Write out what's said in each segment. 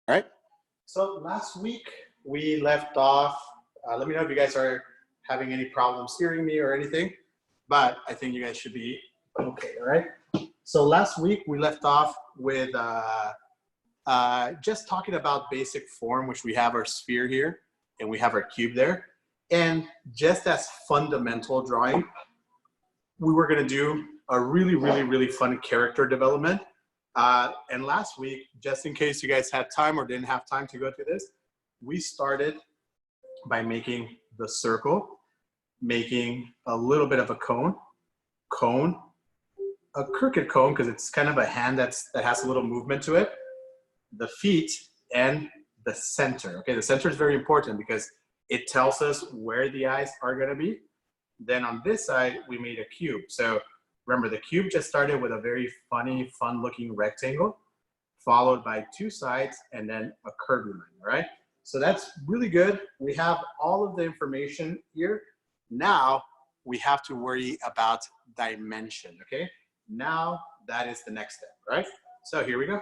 All right. So last week we left off. Let me know if you guys are having any problems hearing me or anything, but I think you guys should be okay. All right. So last week we left off with just talking about basic form, which we have our sphere here and we have our cube there. And just as fundamental drawing, we were going to do a really fun character development. And last week, just in case you guys had time or didn't have time to go through this, we started by making the circle, making a little bit of a cone, a crooked cone because it's kind of a hand that has a little movement to it, the feet, and the center. Okay, the center is very important because it tells us where the eyes are going to be. Then on this side, we made a cube. So remember, the cube just started with a very funny, fun-looking rectangle, followed by two sides, and then a curvy line, all right? So that's really good. We have all of the information here. Now, we have to worry about dimension, okay? Now, that is the next step, right? So here we go.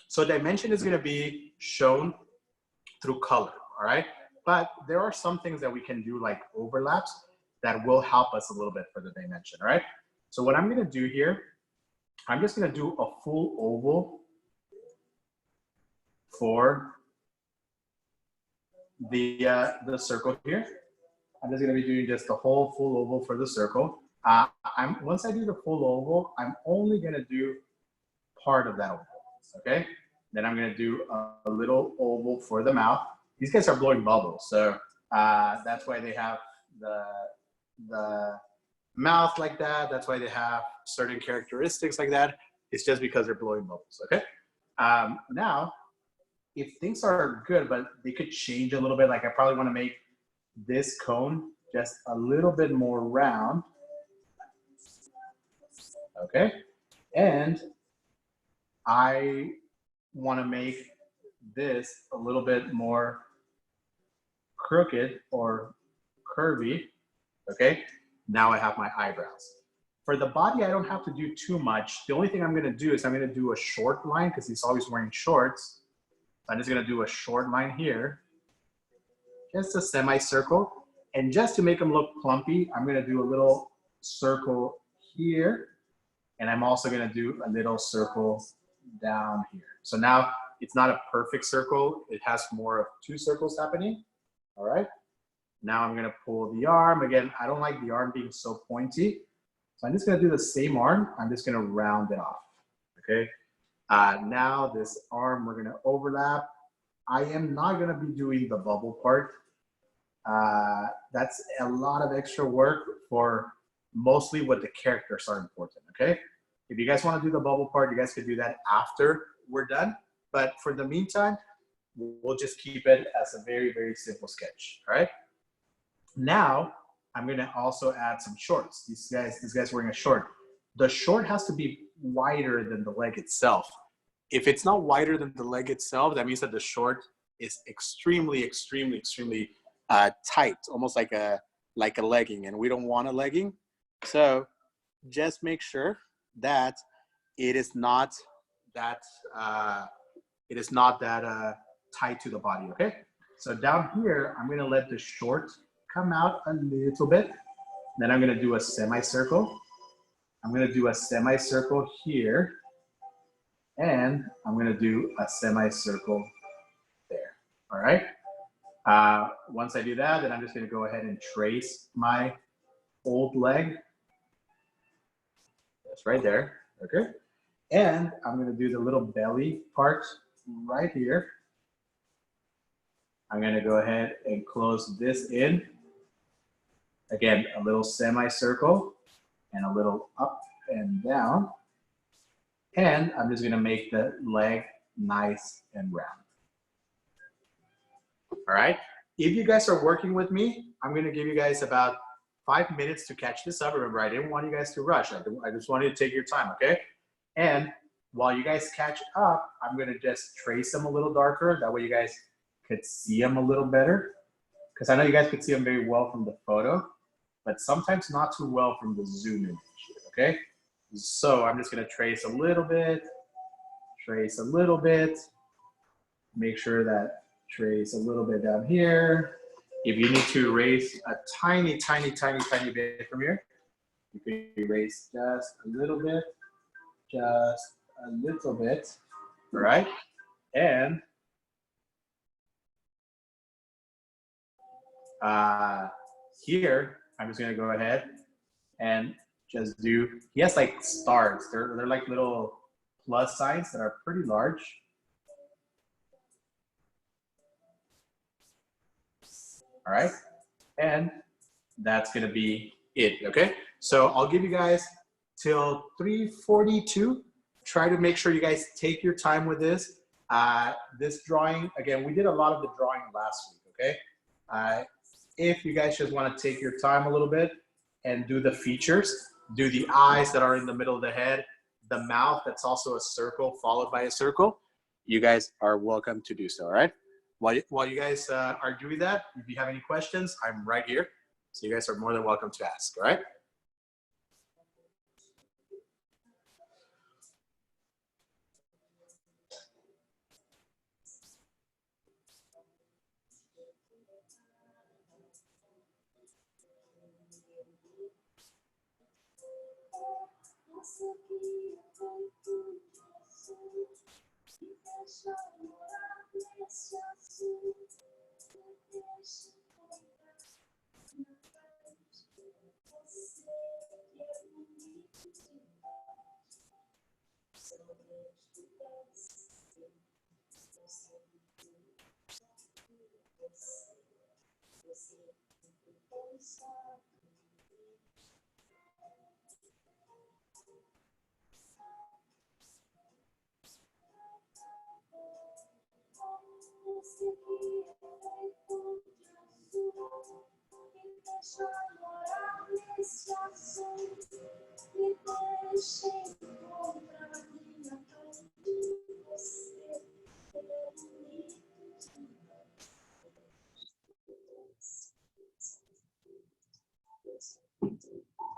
So dimension is gonna be shown through color, all right? But there are some things that we can do like overlaps that will help us a little bit for the dimension, all right? So what I'm gonna do here, I'm just gonna do a full oval for the circle here. I'm just gonna be doing just the whole full oval for the circle. Once I do the full oval, I'm only gonna do part of that oval, okay? Then I'm gonna do a little oval for the mouth. These guys are blowing bubbles, so that's why they have the mouth like that. That's why they have certain characteristics like that. It's just because they're blowing bubbles, okay? Now, if things are good, but they could change a little bit, like I probably wanna make this cone just a little bit more round, okay? And I wanna make this a little bit more crooked or curvy, okay? Now I have my eyebrows. For the body, I don't have to do too much. The only thing I'm gonna do is I'm gonna do a short line because he's always wearing shorts. I'm just gonna do a short line here, just a semicircle. And just to make him look plumpy, I'm gonna do a little circle here. And I'm also gonna do a little circle down here. So now it's not a perfect circle. It has more of two circles happening, all right? Now I'm gonna pull the arm. Again, I don't like the arm being so pointy. So I'm just gonna do the same arm. I'm just gonna round it off, okay? Now this arm, we're gonna overlap. I am not gonna be doing the bubble part. That's a lot of extra work for mostly what the characters are important, okay? If you guys wanna do the bubble part, you guys could do that after we're done. But for the meantime, we'll just keep it as a very simple sketch, all right? Now, I'm gonna also add some shorts. This guy's wearing a short. The short has to be wider than the leg itself. If it's not wider than the leg itself, that means that the short is extremely tight, almost like a legging, and we don't want a legging. So just make sure that it is not that tight to the body, okay? So down here, I'm gonna let the short come out a little bit. Then I'm gonna do a semicircle. I'm gonna do a semicircle here. And I'm gonna do a semicircle there, all right? Once I do that, then I'm just gonna go ahead and trace my old leg. That's right there, okay? And I'm gonna do the little belly part right here. I'm gonna go ahead and close this in. Again, a little semicircle and a little up and down. And I'm just gonna make the leg nice and round. All right, if you guys are working with me, I'm gonna give you guys about 5 minutes to catch this up. Remember, I didn't want you guys to rush. I just wanted to take your time, okay? And while you guys catch up, I'm gonna just trace them a little darker. That way you guys could see them a little better. Because I know you guys could see them very well from the photo, but sometimes not too well from the zoom image, okay? So I'm just gonna trace a little bit, trace a little bit. Make sure that trace a little bit down here. If you need to erase a tiny bit from here, you can erase just a little bit, all right? And here, I'm just gonna go ahead and just do, he has like stars. They're like little plus signs that are pretty large. All right, and that's gonna be it, okay? So I'll give you guys till 3:42. Try to make sure you guys take your time with this. This drawing, again, we did a lot of the drawing last week, okay? If you guys just wanna take your time a little bit and do the features, do the eyes that are in the middle of the head, the mouth that's also a circle followed by a circle, you guys are welcome to do so, all right? While you guys are doing that, if you have any questions, I'm right here. So you guys are more than welcome to ask, all right?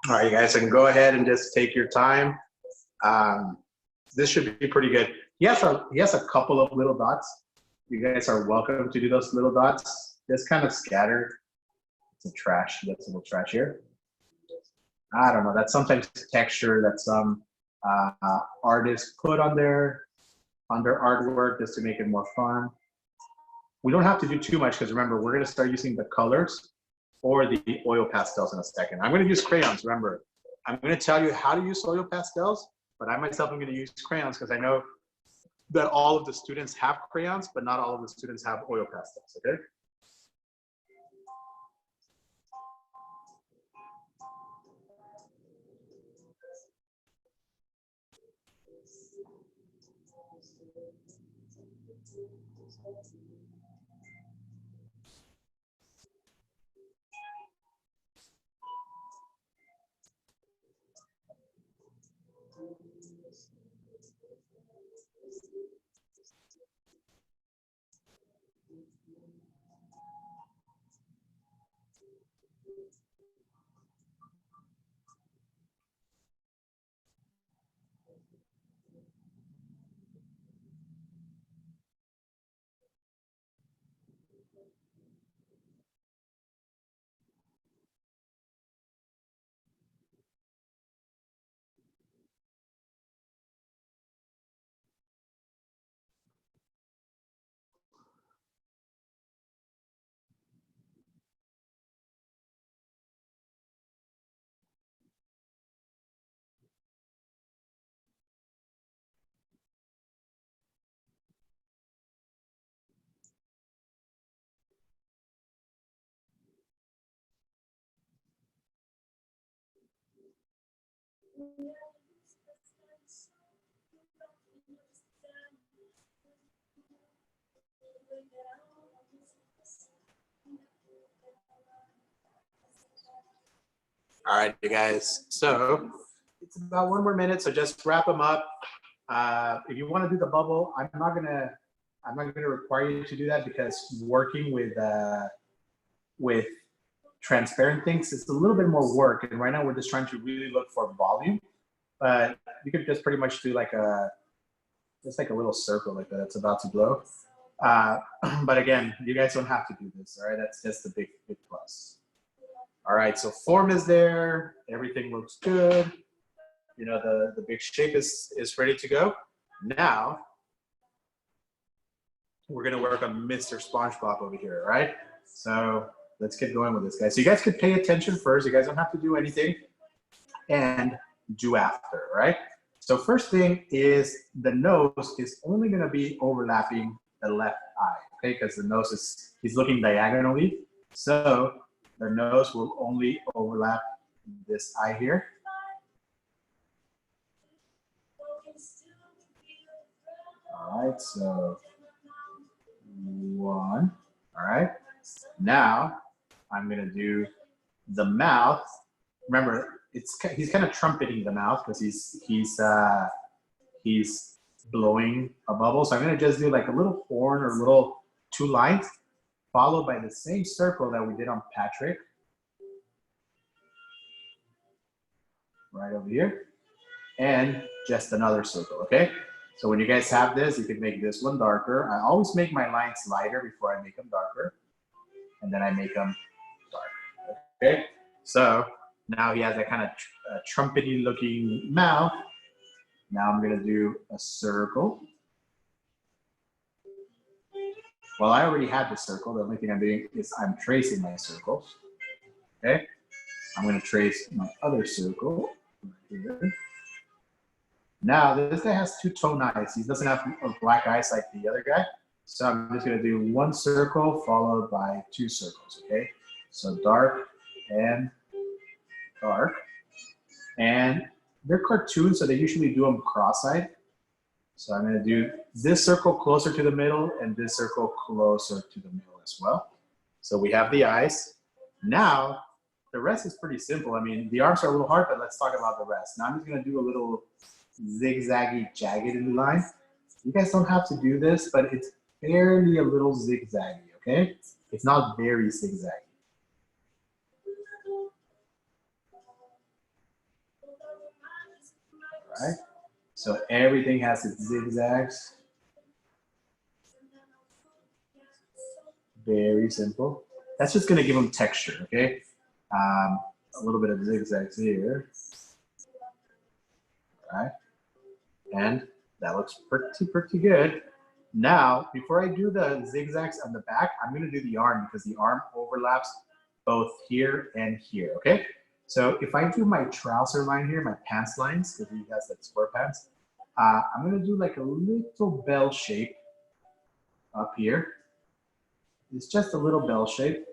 All right, you guys can go ahead and just take your time. This should be pretty good. He has a couple of little dots. You guys are welcome to do those little dots. Just kind of scattered. Some trash. That's a little trash here. I don't know. That's sometimes texture that some artists put on their artwork just to make it more fun. We don't have to do too much because remember, we're going to start using the colors or the oil pastels in a second. I'm going to use crayons. Remember, I'm going to tell you how to use oil pastels, but I myself am going to use crayons because I know that all of the students have crayons, but not all of the students have oil pastels, okay? All right, you guys. So it's about 1 more minute, so just wrap them up. If you want to do the bubble, I'm not gonna require you to do that because working with transparent things is a little bit more work, and right now we're just trying to really look for volume. But you could just pretty much do like a It's like a little circle like that. It's about to blow. But again, you guys don't have to do this, all right? That's just the big plus. All right, so form is there. Everything looks good. You know, the big shape is ready to go. Now, we're gonna work on Mr. SpongeBob over here, all right? So let's get going with this, guys. So you guys could pay attention first. You guys don't have to do anything, and do after, right? So first thing is the nose is only gonna be overlapping the left eye, okay? Because the nose he's looking diagonally. So the nose will only overlap this eye here. All right, so 1, all right? Now I'm gonna do the mouth. Remember, he's kind of trumpeting the mouth because he's blowing a bubble. So I'm gonna just do like a little horn or little 2 lines, followed by the same circle that we did on Patrick. Right over here. And just another circle, okay? So when you guys have this, you can make this one darker. I always make my lines lighter before I make them darker. And then I make them darker, okay? So now he has that kind of trumpety looking mouth. Now I'm gonna do a circle. Well, I already had the circle. The only thing I'm doing is I'm tracing my circles, okay? I'm gonna trace my other circle right here. Now, this guy has 2-tone eyes. He doesn't have black eyes like the other guy. So I'm just gonna do 1 circle followed by 2 circles, okay? So dark and dark. And they're cartoons, so they usually do them cross-eyed. So I'm gonna do this circle closer to the middle and this circle closer to the middle as well. So we have the eyes. Now, the rest is pretty simple. I mean, the arms are a little hard, but let's talk about the rest. Now I'm just gonna do a little zigzaggy, jagged line. You guys don't have to do this, but it's barely a little zigzaggy, okay? It's not very zigzaggy. All right? So everything has its zigzags. Very simple. That's just gonna give them texture, okay? A little bit of zigzags here. All right? And that looks pretty good. Now, before I do the zigzags on the back, I'm gonna do the arm because the arm overlaps both here and here, okay? So if I do my trouser line here, my pants lines, because he has like square pants, I'm gonna do like a little bell shape up here. It's just a little bell shape.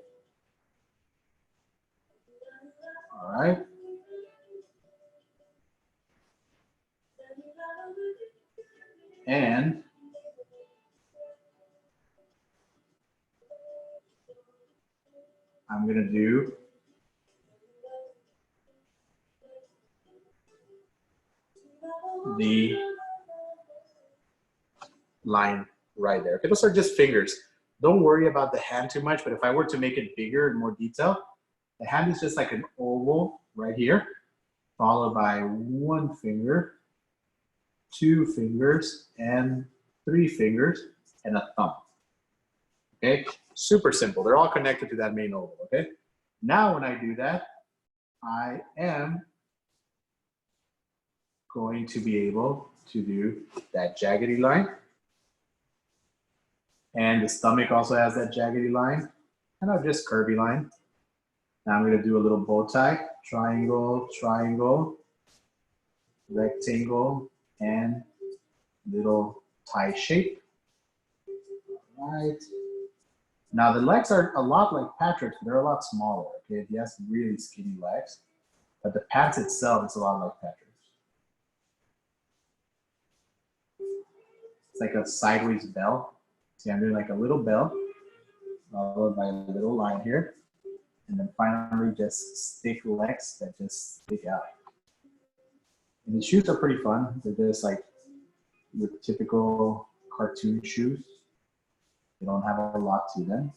All right. And I'm gonna do the line right there. Okay, those are just fingers. Don't worry about the hand too much, but if I were to make it bigger and more detail, the hand is just like an oval right here, followed by 1 finger, 2 fingers, and 3 fingers, and a thumb. Okay, super simple. They're all connected to that main oval, okay? Now when I do that, I am going to be able to do that jaggedy line. And the stomach also has that jaggedy line, and I'll just curvy line. Now I'm gonna do a little bow tie, triangle, triangle, rectangle, and little tie shape. All right. Now the legs are a lot like Patrick's, but they're a lot smaller, okay? He has really skinny legs, but the pants itself is a lot like Patrick's. It's like a sideways bell. See, I'm doing like a little bell, followed by a little line here. And then finally just stick legs that just stick out. And the shoes are pretty fun. They're just like your typical cartoon shoes. They don't have a lot to them.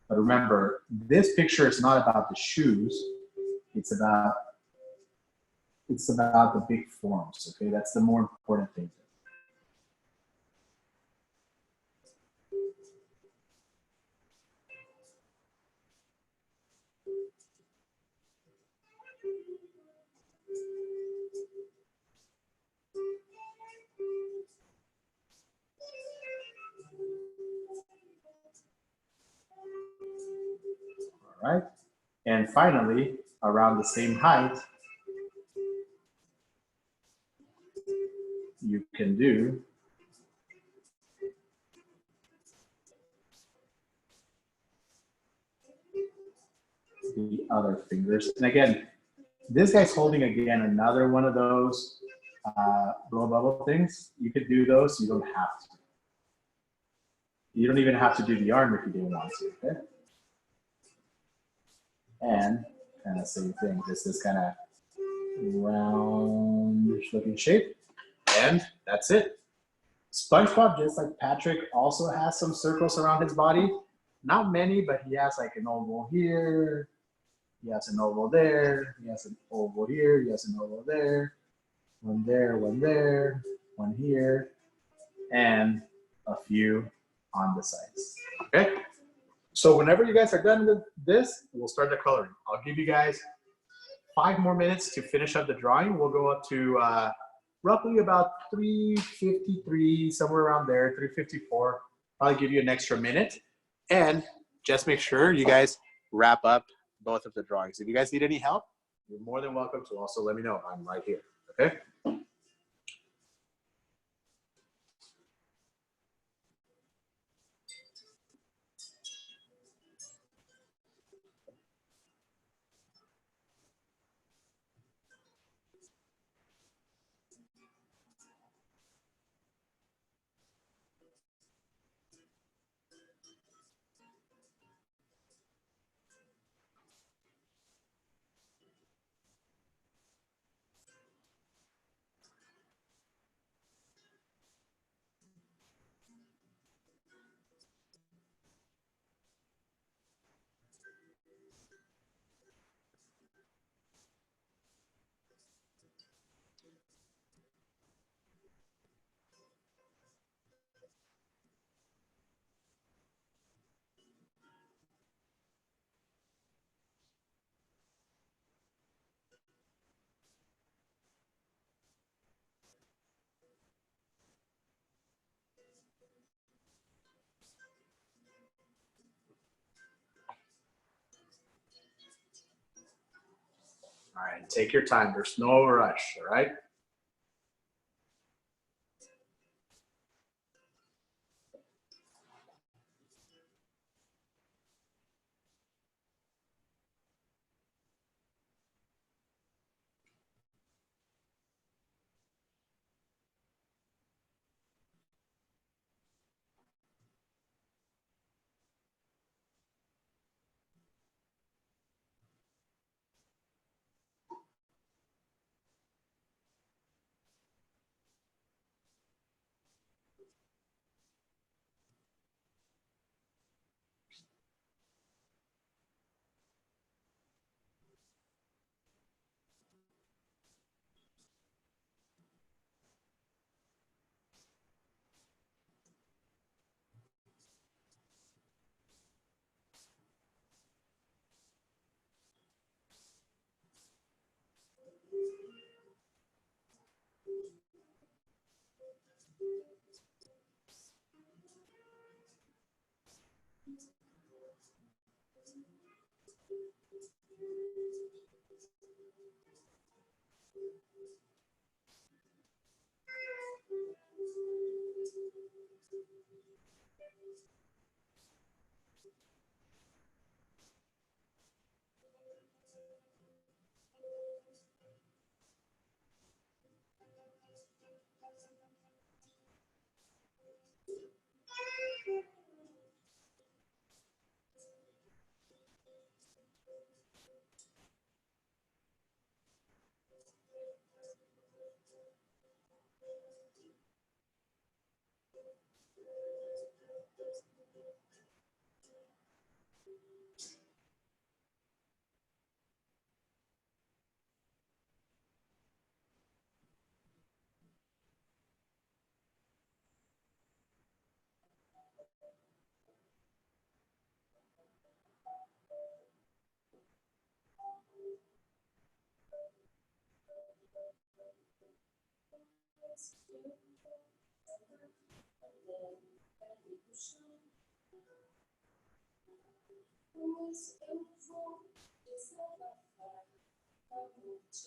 But remember, this picture is not about the shoes. It's about the big forms, okay? That's the more important thing. right? And finally, around the same height, you can do the other fingers. And again, this guy's holding, again, another one of those blow bubble things. You could do those, you don't have to. You don't even have to do the arm if you didn't want to, okay? And kind of same thing, just this kind of roundish looking shape. And that's it. SpongeBob, just like Patrick, also has some circles around his body. Not many, but he has like an oval here. He has an oval there. He has an oval here. He has an oval there. One there, one here, and a few on the sides. Okay? So whenever you guys are done with this, we'll start the coloring. I'll give you guys 5 more minutes to finish up the drawing. We'll go up to roughly about 3:53, somewhere around there, 3:54. Probably give you an extra minute. And just make sure you guys wrap up both of the drawings. If you guys need any help, you're more than welcome to also let me know. I'm right here, okay? All right, take your time. There's no rush, all right?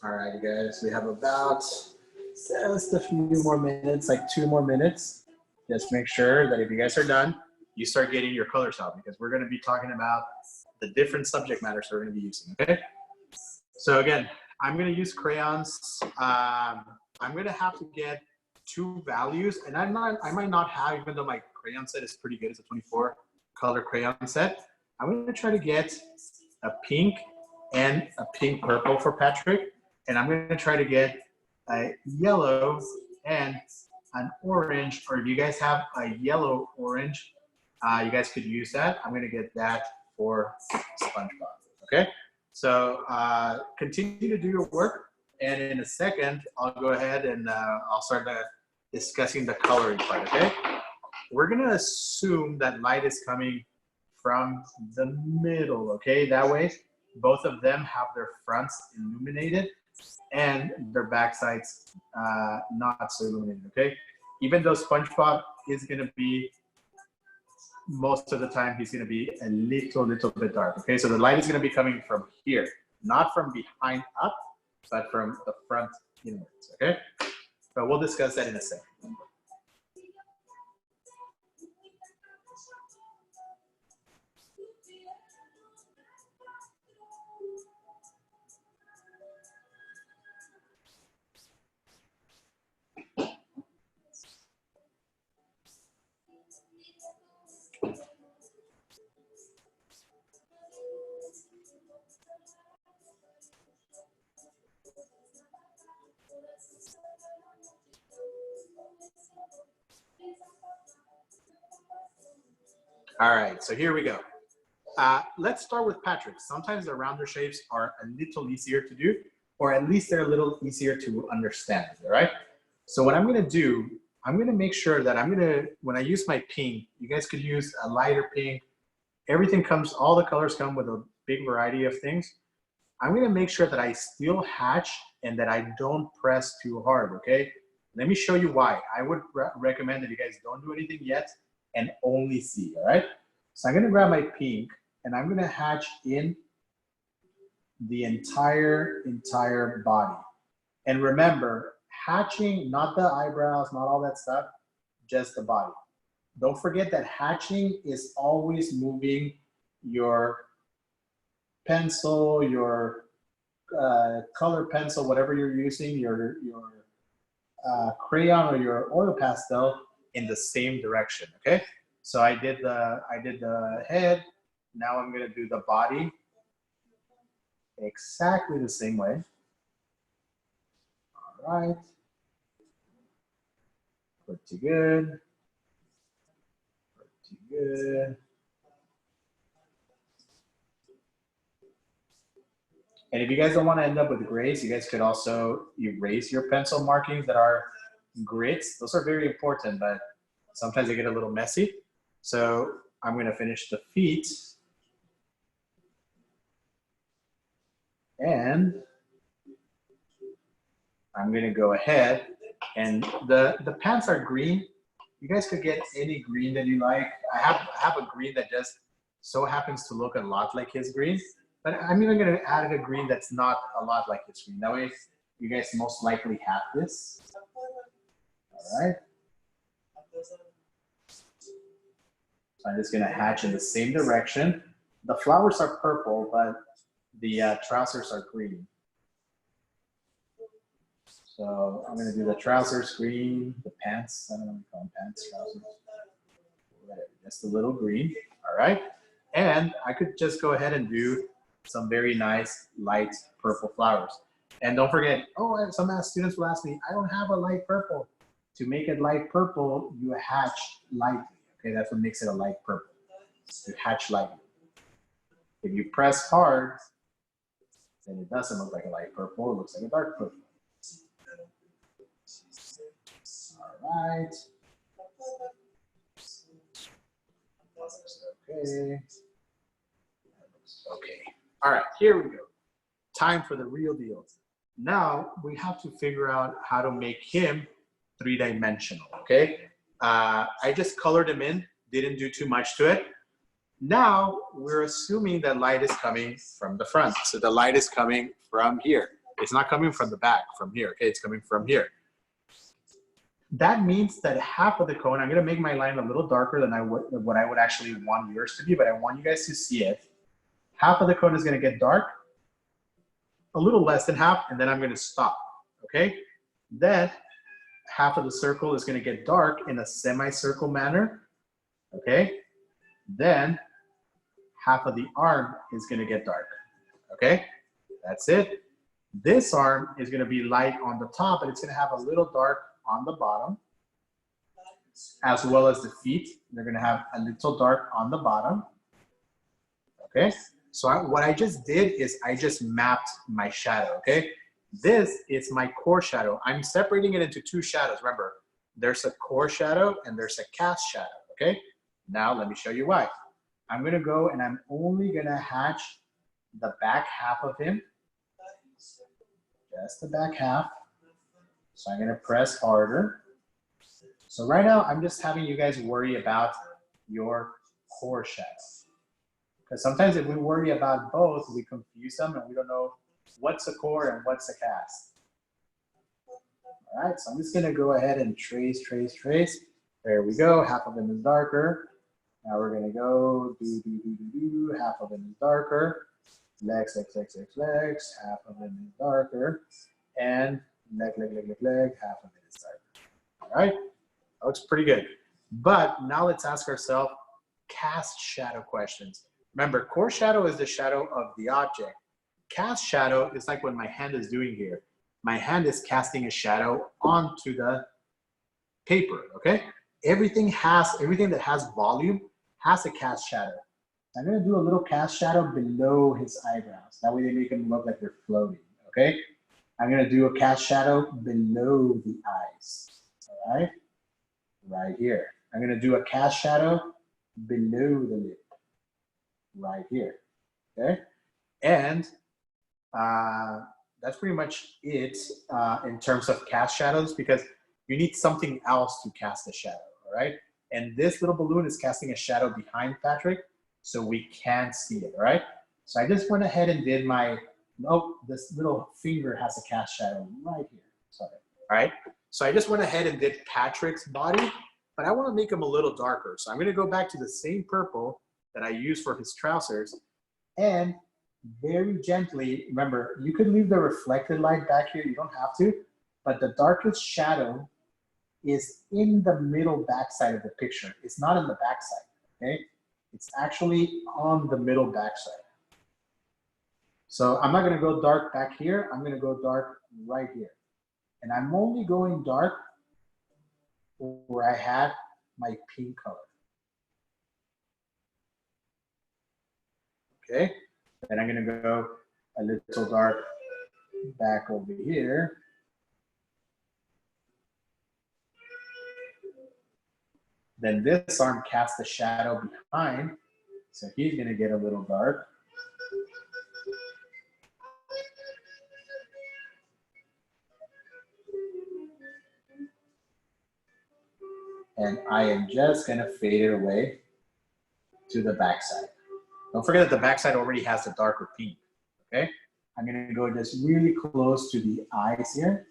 All right, you guys, we have about just a few more minutes, like 2 more minutes. Just make sure that if you guys are done, you start getting your colors out because we're going to be talking about the different subject matters we're going to be using, okay? So again, I'm going to use crayons. I'm going to have to get 2 values, and I might not have, even though my crayon set is pretty good. It's a 24 color crayon set. I'm going to try to get a pink and a pink purple for Patrick, and I'm going to try to get a yellow and an orange, or if you guys have a yellow orange, you guys could use that. I'm going to get that for SpongeBob. Okay, so continue to do your work, and in a second, I'll go ahead and I'll start discussing the coloring part. Okay, we're going to assume that light is coming from the middle. Okay, that way both of them have their fronts illuminated and their backsides not so illuminated. Okay, even though SpongeBob is going to be, most of the time he's going to be a little bit dark. Okay, so the light is going to be coming from here, not from behind up, but from the front inwards. Okay, but we'll discuss that in a second. All right, so here we go. Let's start with Patrick. Sometimes the rounder shapes are a little easier to do, or at least they're a little easier to understand, all right? So what I'm gonna do, I'm gonna make sure that when I use my pink, you guys could use a lighter pink. Everything comes, all the colors come with a big variety of things. I'm gonna make sure that I still hatch and that I don't press too hard, okay? Let me show you why. I would recommend that you guys don't do anything yet and only see, all right? So I'm gonna grab my pink and I'm gonna hatch in the entire body. And remember, hatching, not the eyebrows, not all that stuff, just the body. Don't forget that hatching is always moving your pencil, your color pencil, whatever you're using, your crayon or your oil pastel in the same direction, okay? So I did the head, now I'm gonna do the body exactly the same way. All right, pretty good, pretty good. And if you guys don't want to end up with grays, you guys could also erase your pencil markings that are grits. Those are very important, but sometimes they get a little messy. So I'm going to finish the feet. And I'm going to go ahead, and the pants are green. You guys could get any green that you like. I have a green that just so happens to look a lot like his green. But I'm even going to add a green that's not a lot like this green. That way, you guys most likely have this. All right. So I'm just going to hatch in the same direction. The flowers are purple, but the trousers are green. So I'm going to do the trousers green, the pants, I don't know what you call them, pants, trousers. Just a little green. All right. And I could just go ahead and do some very nice light purple flowers. And don't forget, some students will ask me, I don't have a light purple. To make it light purple, you hatch lightly. Okay, that's what makes it a light purple. You hatch lightly. If you press hard, then it doesn't look like a light purple, it looks like a dark purple. All right. Okay. Okay. All right, here we go. Time for the real deal. Now we have to figure out how to make him three-dimensional, okay? I just colored him in, didn't do too much to it. Now we're assuming that light is coming from the front. So the light is coming from here. It's not coming from the back, from here, okay? It's coming from here. That means that half of the cone, I'm gonna make my line a little darker than what I would actually want yours to be, but I want you guys to see it. Half of the cone is gonna get dark, a little less than half, and then I'm gonna stop, okay? Then half of the circle is gonna get dark in a semicircle manner, okay? Then half of the arm is gonna get dark, okay? That's it. This arm is gonna be light on the top, and it's gonna have a little dark on the bottom, as well as the feet. They're gonna have a little dark on the bottom, okay? So what I just did is I just mapped my shadow, okay? This is my core shadow. I'm separating it into two shadows. Remember, there's a core shadow and there's a cast shadow, okay? Now let me show you why. I'm gonna go and I'm only gonna hatch the back half of him, just the back half. So I'm gonna press harder. So right now, I'm just having you guys worry about your core shadow. Because sometimes if we worry about both, we confuse them and we don't know what's a core and what's a cast. All right, so I'm just gonna go ahead and trace. There we go, half of them is darker. Now we're gonna go do, half of them is darker. Legs, half of them is darker. And leg, half of it is darker. All right, that looks pretty good. But now let's ask ourselves cast shadow questions. Remember, core shadow is the shadow of the object. Cast shadow is like what my hand is doing here. My hand is casting a shadow onto the paper, okay? Everything that has volume has a cast shadow. I'm gonna do a little cast shadow below his eyebrows. That way they make them look like they're floating, okay? I'm gonna do a cast shadow below the eyes, all right? Right here. I'm gonna do a cast shadow below the lip, right here, okay? And that's pretty much it in terms of cast shadows, because you need something else to cast a shadow, all right? And this little balloon is casting a shadow behind Patrick, so we can't see it, all right? So I just went ahead and did my, nope, this little finger has a cast shadow right here, sorry, all right? So I just went ahead and did Patrick's body, but I wanna make him a little darker. So I'm gonna go back to the same purple that I used for his trousers, and very gently, remember, you could leave the reflected light back here, you don't have to, but the darkest shadow is in the middle backside of the picture. It's not in the backside, okay? It's actually on the middle backside. So I'm not gonna go dark back here, I'm gonna go dark right here. And I'm only going dark where I had my pink color. Okay, then I'm gonna go a little dark back over here. Then this arm casts the shadow behind, so he's gonna get a little dark. And I am just gonna fade it away to the backside. Don't forget that the backside already has the darker pink, okay? I'm gonna go just really close to the eyes here.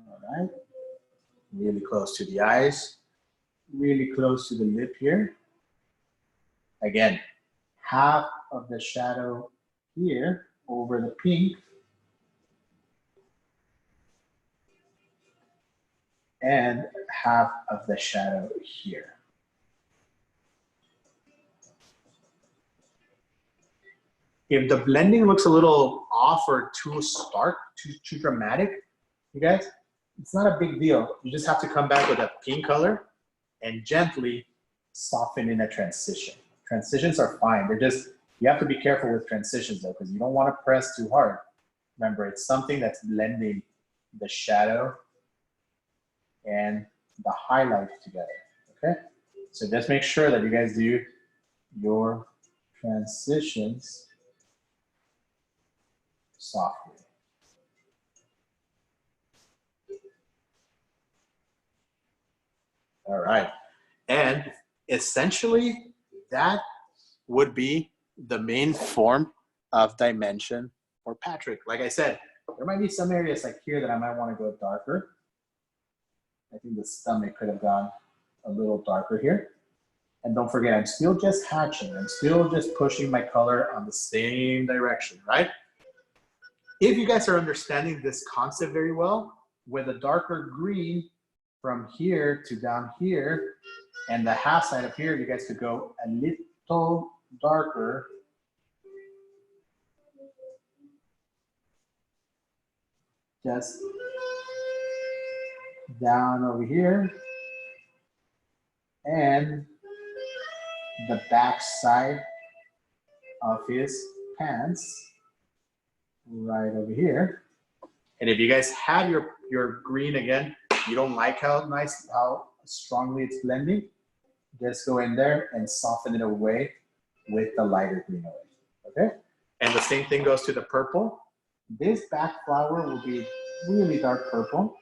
All right, really close to the eyes, really close to the lip here. Again, half of the shadow here over the pink, and half of the shadow here. If the blending looks a little off or too stark, too dramatic, you guys, it's not a big deal. You just have to come back with a pink color and gently soften in a transition. Transitions are fine. They're just, you have to be careful with transitions though, because you don't want to press too hard. Remember, it's something that's blending the shadow and the highlight together, okay? So just make sure that you guys do your transitions softly. All right. And essentially, that would be the main form of dimension for Patrick. Like I said, there might be some areas like here that I might want to go darker. I think the stomach could have gone a little darker here. And don't forget, I'm still just hatching. I'm still just pushing my color on the same direction, right? If you guys are understanding this concept very well, with a darker green from here to down here, and the half side up here, you guys could go a little darker. Just down over here. And the back side of his pants right over here. And if you guys have your green again, you don't like how strongly it's blending, just go in there and soften it away with the lighter green away, okay? And the same thing goes to the purple. This back flower will be really dark purple,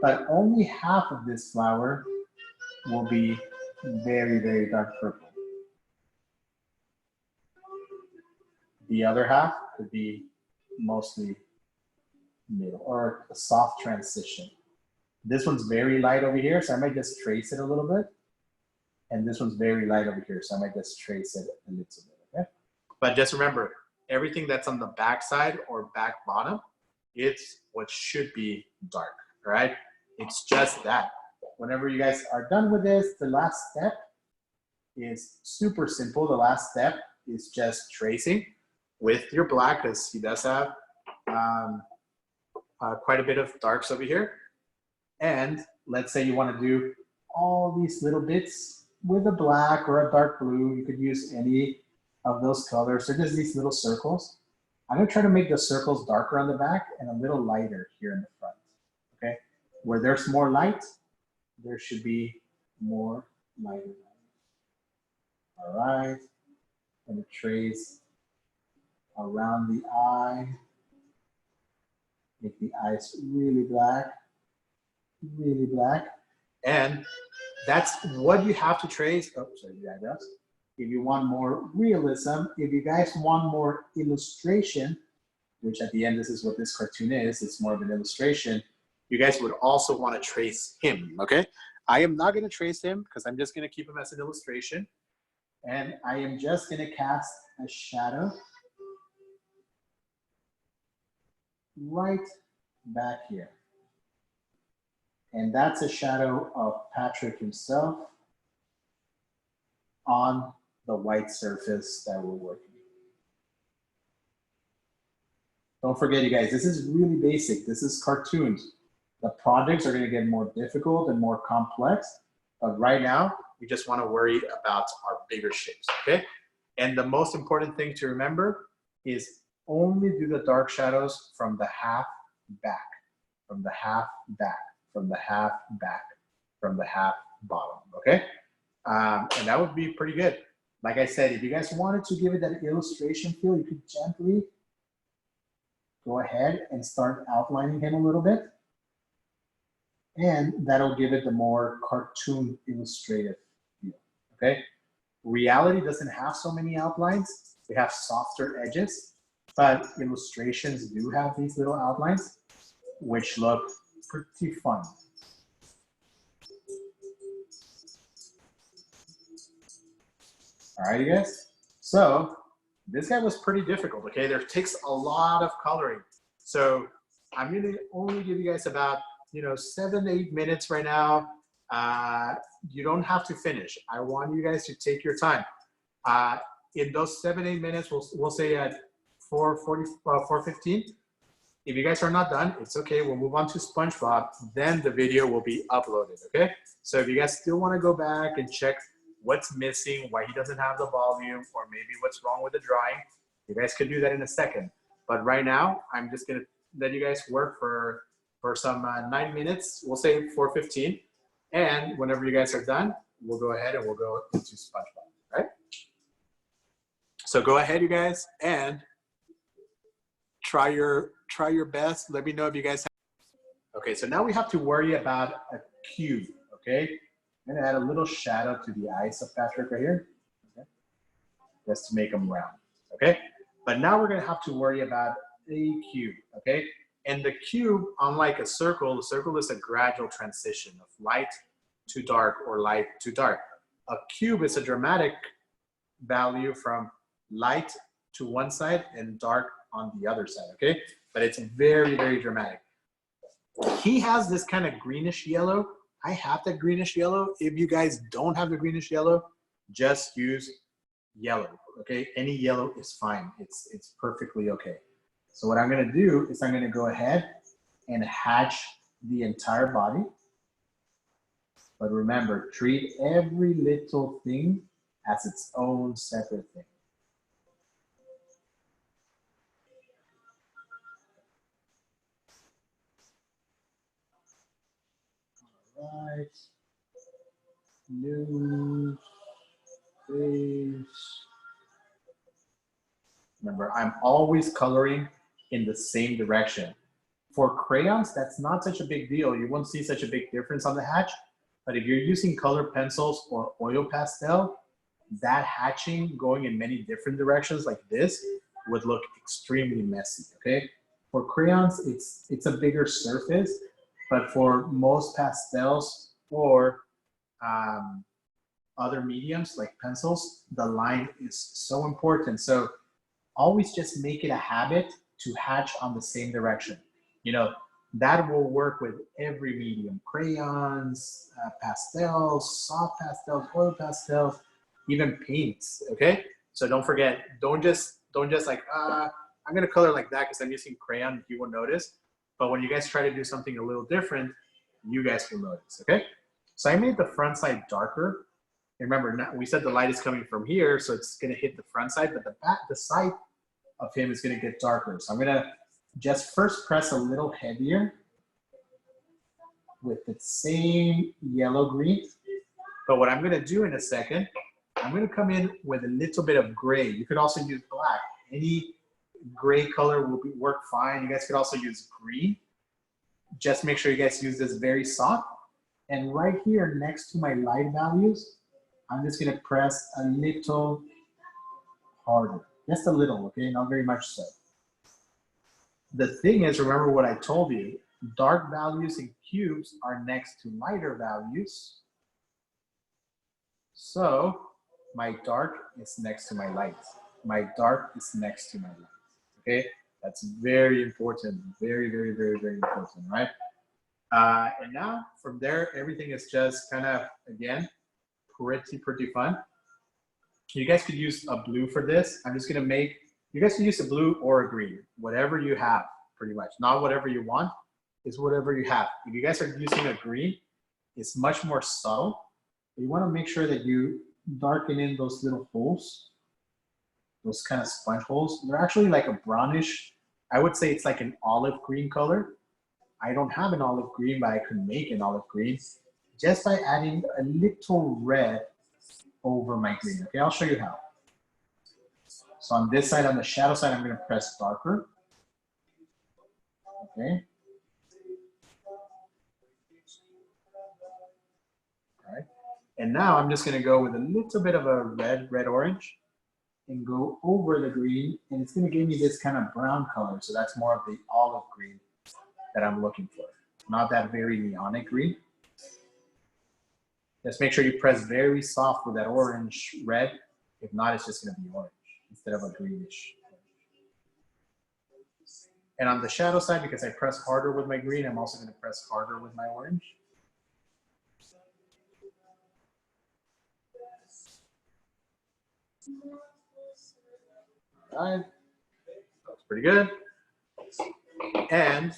but only half of this flower will be very, very dark purple. The other half could be mostly middle or a soft transition. This one's very light over here, so I might just trace it a little bit. And this one's very light over here, so I might just trace it a little bit, okay? But just remember, everything that's on the back side or back bottom, it's what should be dark, right? It's just that. Whenever you guys are done with this, the last step is super simple. The last step is just tracing with your black, because he does have quite a bit of darks over here. And let's say you want to do all these little bits with a black or a dark blue. You could use any of those colors. So just these little circles. I'm going to try to make the circles darker on the back and a little lighter here in the front. Okay, where there's more light, there should be more lighter. All right, I'm going to trace around the eye. Make the eyes really black, really black. And that's what you have to trace. Oh, sorry, the eyebrows. If you want more realism, if you guys want more illustration, which at the end, this is what this cartoon is, it's more of an illustration, you guys would also want to trace him, okay? I am not going to trace him because I'm just going to keep him as an illustration. And I am just going to cast a shadow right back here. And that's a shadow of Patrick himself on the white surface that we're working. Don't forget, you guys, this is really basic. This is cartoons. The projects are going to get more difficult and more complex, but right now, we just want to worry about our bigger shapes, okay? And the most important thing to remember is only do the dark shadows from the half back, from the half back, from the half back, from the half bottom, okay? And that would be pretty good. Like I said, if you guys wanted to give it that illustration feel, you could gently go ahead and start outlining him a little bit. And that'll give it the more cartoon illustrative feel, okay? Reality doesn't have so many outlines. They have softer edges, but illustrations do have these little outlines, which look pretty fun. All right, you guys. So this guy was pretty difficult, okay? There takes a lot of coloring. So I'm gonna only give you guys about 7 to 8 minutes right now. You don't have to finish. I want you guys to take your time. In those 7 to 8 minutes, we'll say at 4:15. If you guys are not done, it's okay. We'll move on to SpongeBob. Then the video will be uploaded, okay? So if you guys still want to go back and check what's missing, why he doesn't have the volume, or maybe what's wrong with the drawing, you guys can do that in a second. But right now, I'm just going to let you guys work for some 9 minutes. We'll say 4:15. And whenever you guys are done, we'll go ahead and we'll go into SpongeBob, right? So go ahead, you guys, and try your best. Let me know if you guys have. Okay, so now we have to worry about a cube, okay? I'm gonna add a little shadow to the eyes of Patrick right here, okay? Just to make them round, okay? But now we're gonna have to worry about a cube, okay? And the cube, unlike a circle is a gradual transition of light to dark or light to dark. A cube is a dramatic value from light to one side and dark on the other side, okay? But it's very, very dramatic. He has this kind of greenish yellow. I have that greenish yellow. If you guys don't have the greenish yellow, just use yellow, okay? Any yellow is fine. It's perfectly okay. So what I'm gonna do is I'm gonna go ahead and hatch the entire body. But remember, treat every little thing as its own separate thing. All right. News, face. Remember, I'm always coloring in the same direction. For crayons, that's not such a big deal. You won't see such a big difference on the hatch. But if you're using colored pencils or oil pastel, that hatching going in many different directions like this would look extremely messy, okay? For crayons, it's a bigger surface, but for most pastels or other mediums like pencils, the line is so important. So always just make it a habit to hatch on the same direction. You know, that will work with every medium, crayons, pastels, soft pastels, oil pastels, even paints, okay? So don't forget, don't just like, I'm gonna color like that because I'm using crayon, you won't notice. But when you guys try to do something a little different, you guys will notice, okay? So I made the front side darker. And remember, now we said the light is coming from here, so it's gonna hit the front side, but the side of him is gonna get darker. So I'm gonna just first press a little heavier with the same yellow-green. But what I'm gonna do in a second, I'm gonna come in with a little bit of gray. You could also use black. Any gray color will work fine. You guys could also use green. Just make sure you guys use this very soft. And right here next to my light values, I'm just gonna press a little harder. Just a little, okay? Not very much so. The thing is, remember what I told you, dark values in cubes are next to lighter values. So my dark is next to my light. My dark is next to my light, okay? That's very important, very, very, very, very important, right? And now from there, everything is just kind of, again, pretty fun. You guys could use a blue for this. I'm just gonna make, you guys can use a blue or a green, whatever you have, pretty much. Not whatever you want, it's whatever you have. If you guys are using a green, it's much more subtle. You wanna make sure that you darken in those little holes, those kind of sponge holes. They're actually like a brownish, I would say it's like an olive green color. I don't have an olive green, but I could make an olive green just by adding a little red over my green. Okay, I'll show you how. So on this side, on the shadow side, I'm gonna press darker. Okay. All right. And now I'm just gonna go with a little bit of a red orange and go over the green, and it's gonna give me this kind of brown color. So that's more of the olive green that I'm looking for. Not that very neonic green. Just make sure you press very soft with that orange red. If not, it's just gonna be orange instead of a greenish. And on the shadow side, because I press harder with my green, I'm also gonna press harder with my orange. All right, that's pretty good. And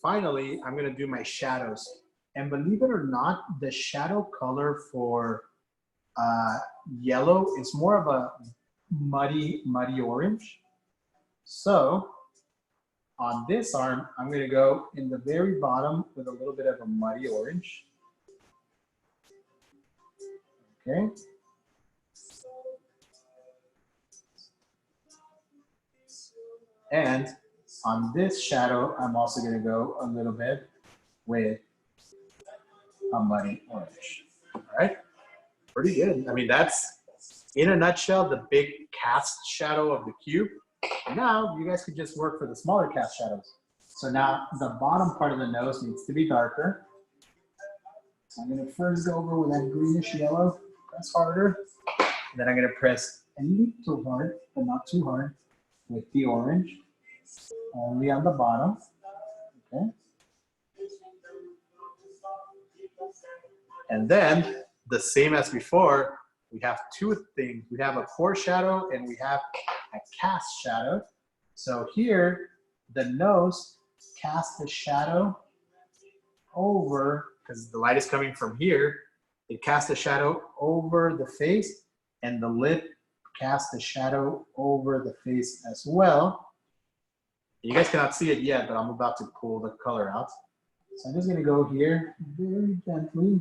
finally, I'm gonna do my shadows. And believe it or not, the shadow color for yellow is more of a muddy orange. So on this arm, I'm gonna go in the very bottom with a little bit of a muddy orange. Okay. And on this shadow, I'm also gonna go a little bit with a muddy orange. All right, pretty good. I mean, that's, in a nutshell, the big cast shadow of the cube. Now, you guys could just work for the smaller cast shadows. So now, the bottom part of the nose needs to be darker. So I'm going to first go over with that greenish yellow, press harder. Then I'm going to press a little hard, but not too hard, with the orange, only on the bottom. Okay. And then, the same as before, we have two things. We have a foreshadow and we have a cast shadow. So here, the nose casts the shadow over, because the light is coming from here, it casts a shadow over the face, and the lip casts the shadow over the face as well. You guys cannot see it yet, but I'm about to pull the color out. So I'm just going to go here very gently.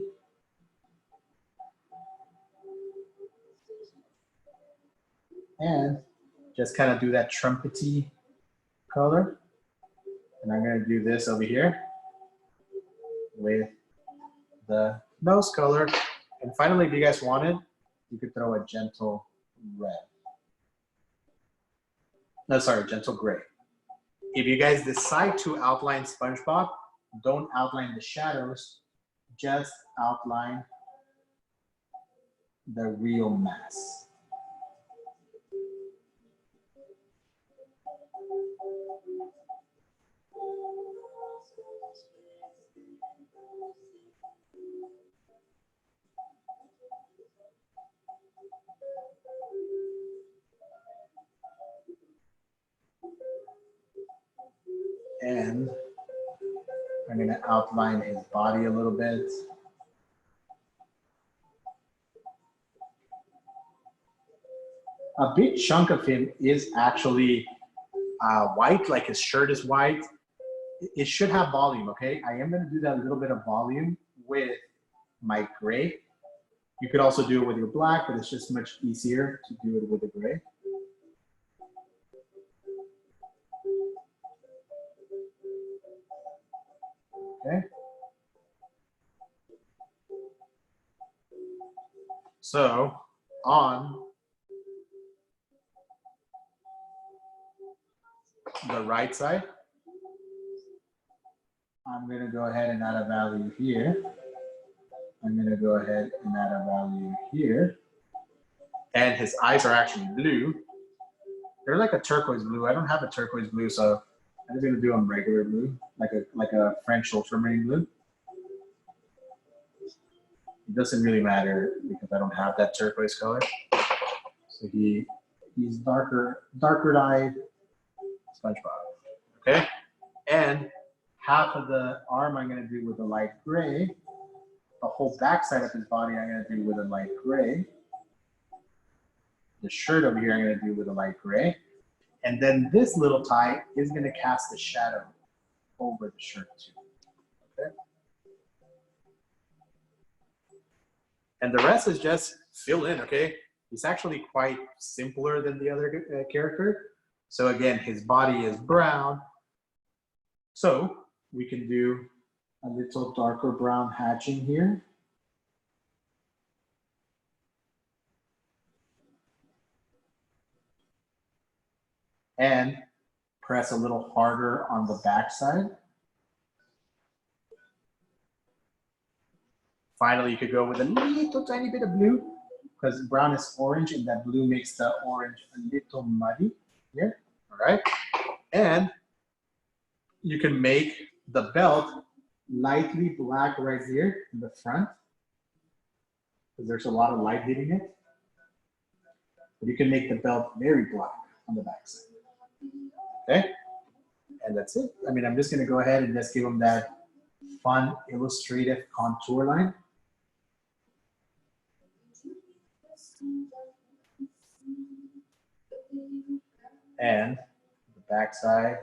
And just kind of do that trumpety color. And I'm going to do this over here with the nose color. And finally, if you guys wanted, you could throw a gentle red. No, sorry, gentle gray. If you guys decide to outline SpongeBob, don't outline the shadows, just outline the real mass. And I'm going to outline his body a little bit. A big chunk of him is actually white, like his shirt is white. It should have volume, okay? I am going to do that little bit of volume with my gray. You could also do it with your black, but it's just much easier to do it with the gray. Okay. So on the right side, I'm going to go ahead and add a value here. I'm going to go ahead and add a value here. And his eyes are actually blue. They're like a turquoise blue. I don't have a turquoise blue, so I'm just going to do them regular blue, like a French ultramarine blue. It doesn't really matter because I don't have that turquoise color. So he's darker-eyed SpongeBob. Okay, and half of the arm I'm going to do with a light gray. The whole backside of his body I'm going to do with a light gray. The shirt over here I'm going to do with a light gray. And then this little tie is going to cast a shadow over the shirt too. Okay. And the rest is just fill in, okay? He's actually quite simpler than the other character. So again, his body is brown. So we can do a little darker brown hatching here. And press a little harder on the back side. Finally, you could go with a little tiny bit of blue because brown is orange and that blue makes the orange a little muddy here, all right? And you can make the belt lightly black right here in the front because there's a lot of light hitting it. But you can make the belt very black on the back side, okay? And that's it. I mean, I'm just gonna go ahead and just give them that fun illustrative contour line. And the back side.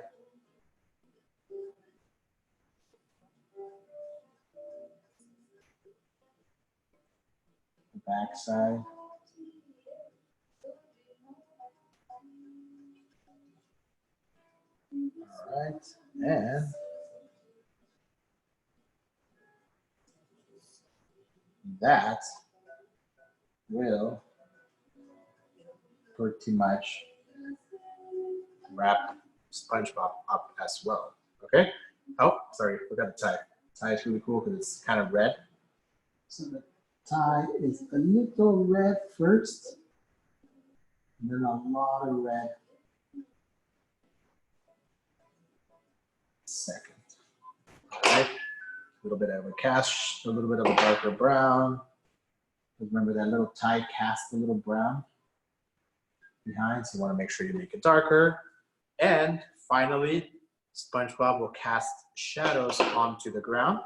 The back side. All right, and that will pretty much wrap SpongeBob up as well. Okay. Oh, sorry, look at the tie. The tie is really cool because it's kind of red. So the tie is a little red first, and then a lot of red second. All right. A little bit of a cast, a little bit of a darker brown. Remember that little tie cast a little brown behind, so you want to make sure you make it darker. And finally, SpongeBob will cast shadows onto the ground.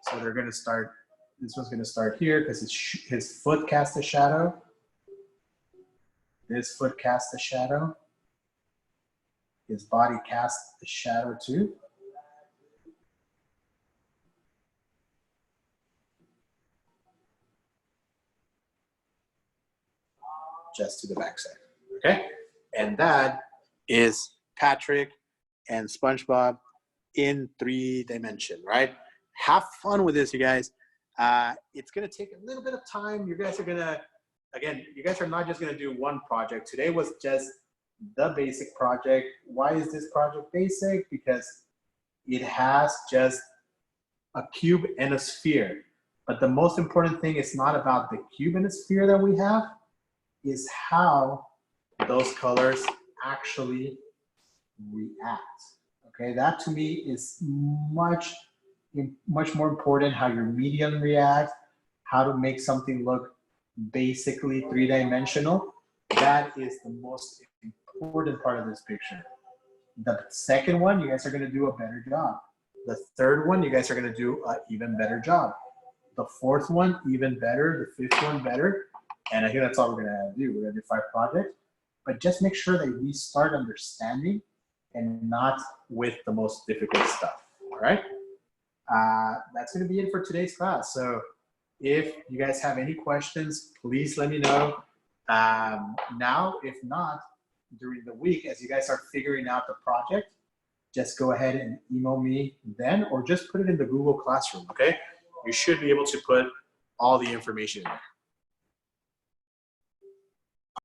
So they're going to start, this one's going to start here because his foot casts a shadow. This foot casts a shadow. His body casts a shadow too. Just to the backside, okay? And that is Patrick and SpongeBob in 3D, right? Have fun with this, you guys. It's gonna take a little bit of time. You guys are gonna, again, you guys are not just gonna do one project. Today was just the basic project. Why is this project basic? Because it has just a cube and a sphere. But the most important thing is not about the cube and the sphere that we have, is how those colors actually react. Okay, that to me is much more important, how your medium reacts, how to make something look basically three-dimensional. That is the most important part of this picture. The second one, you guys are gonna do a better job. The third one, you guys are gonna do an even better job. The fourth one, even better. The fifth one, better. And I think that's all we're gonna do. We're gonna do 5 projects, but just make sure that we start understanding and not with the most difficult stuff, all right? That's gonna be it for today's class. So if you guys have any questions, please let me know now. If not, during the week, as you guys are figuring out the project, just go ahead and email me then, or just put it in the Google Classroom, okay? You should be able to put all the information in there.